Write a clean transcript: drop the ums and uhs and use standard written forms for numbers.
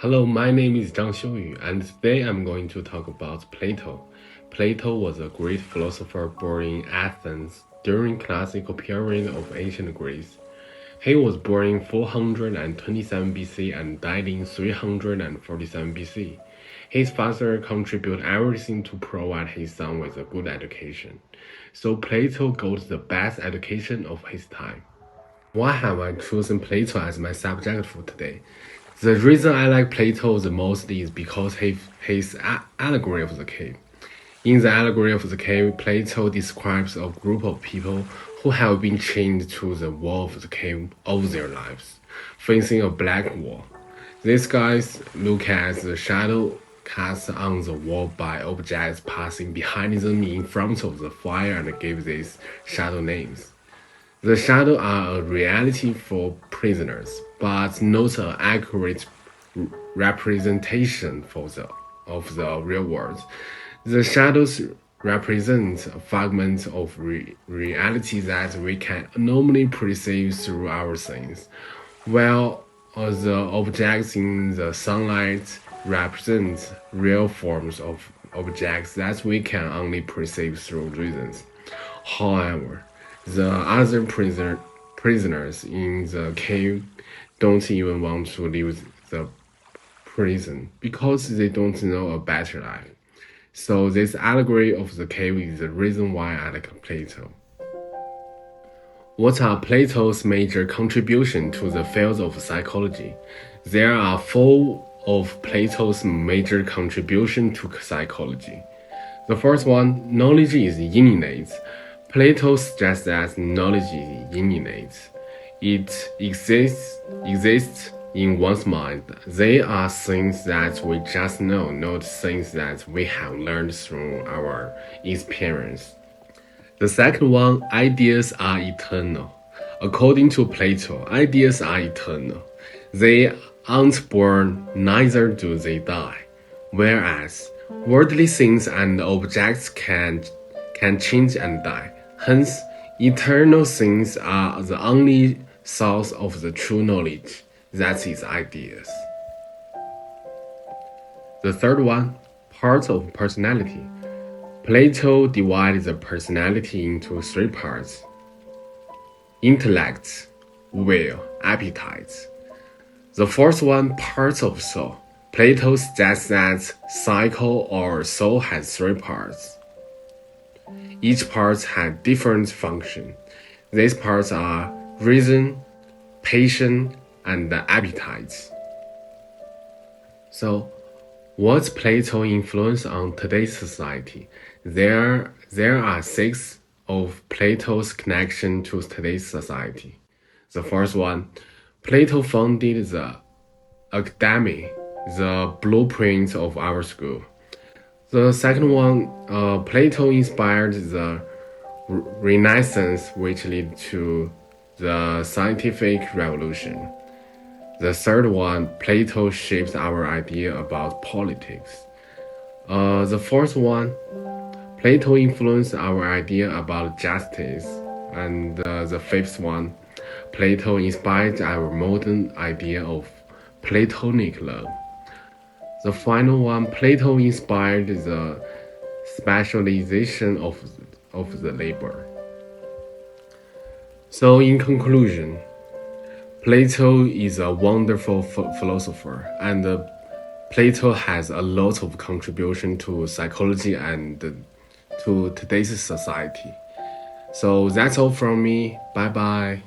Hello, my name is Zhang Xiuyu, and today I'm going to talk about Plato. Plato was a great philosopher born in Athens during classical period of ancient Greece. He was born in 427 BC and died in 347 BC. His father contributed everything to provide his son with a good education. So Plato got the best education of his time. Why have I chosen Plato as my subject for today? The reason I like Plato the most is because his allegory of the cave. In the allegory of the cave, Plato describes a group of people who have been chained to the wall of the cave all their lives, facing a black wall. These guys look at the shadow cast on the wall by objects passing behind them in front of the fire and give these shadow names. The shadows are a reality for prisoners, but not an accurate representation of the real world. The shadows represent fragments of reality that we can normally perceive through our senses, while the objects in the sunlight represent real forms of objects that we can only perceive through reasons. However, the other prisoners in the cave don't even want to leave the prison because they don't know a better life. So this allegory of the cave is the reason why I like Plato. What are Plato's major contributions to the field of psychology? There are four of Plato's major contributions to psychology. The first one, knowledge is innate. Plato suggests that knowledge is innate. It exists in one's mind. They are things that we just know, not things that we have learned through our experience. The second one, ideas are eternal. According to Plato, ideas are eternal. They aren't born, neither do they die. Whereas worldly things and objects can change and die. Hence, eternal things are the only source of the true knowledge, that is, ideas. The third one, parts of personality. Plato divided the personality into three parts: intellect, will, appetite. The fourth one, parts of soul. Plato suggests that psyche or soul has three parts. Each part has different functions. These parts are reason, passion, and appetite. So, what's Plato's influence on today's society? There are six of Plato's connection to today's society. The first one, Plato founded the academy, the blueprint of our school. The second one, Plato inspired the Renaissance, which led to the scientific revolution. The third one, Plato shaped our idea about politics. The fourth one, Plato influenced our idea about justice. And the fifth one, Plato inspired our modern idea of Platonic love. The final one, Plato inspired the specialization of the labor. So in conclusion, Plato is a wonderful philosopher, and Plato has a lot of contribution to psychology and to today's society. So that's all from me. Bye bye.